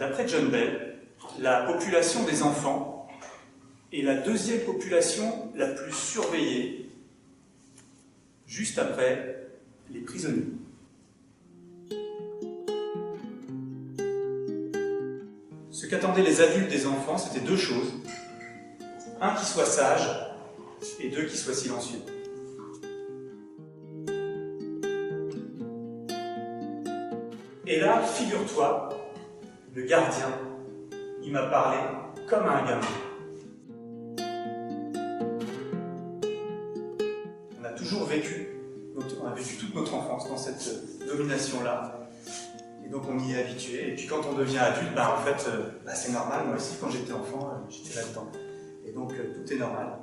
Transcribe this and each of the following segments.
D'après John Bell, la population des enfants est la deuxième population la plus surveillée, juste après les prisonniers. Ce qu'attendaient les adultes des enfants, c'était deux choses. Un qui soit sage et deux qui soit silencieux. Et là, figure-toi, le gardien, il m'a parlé comme à un gamin. On a toujours vécu, on a vécu toute notre enfance dans cette domination-là. Et donc on y est habitué. Et puis quand on devient adulte, en fait, c'est normal. Moi aussi, quand j'étais enfant, j'étais là-dedans. Et donc tout est normal.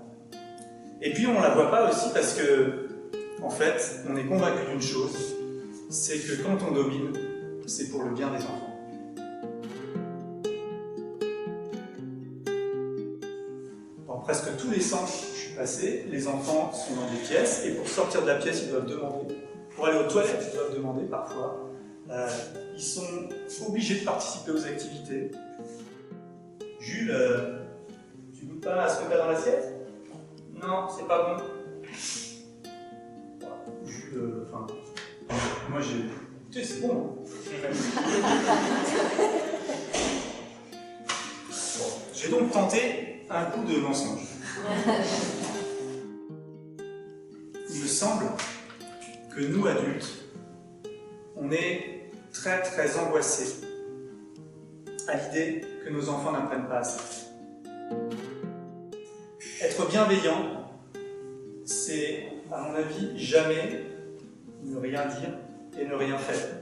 Et puis on la voit pas aussi parce que, en fait, on est convaincu d'une chose, c'est que quand on domine, c'est pour le bien des enfants. Dans presque tous les centres où je suis passé, les enfants sont dans des pièces et pour sortir de la pièce, ils doivent demander. Pour aller aux toilettes, ils doivent demander parfois. Ils sont obligés de participer aux activités. Jules, tu goûtes pas à ce que tu as dans l'assiette? Non, c'est pas bon. Jules, moi j'ai... Tu sais, c'est bon. J'ai donc tenté un coup de mensonge. Il me semble que nous, adultes, on est très très angoissés à l'idée que nos enfants n'apprennent pas assez. Être bienveillant, c'est, à mon avis, jamais ne rien dire et ne rien faire.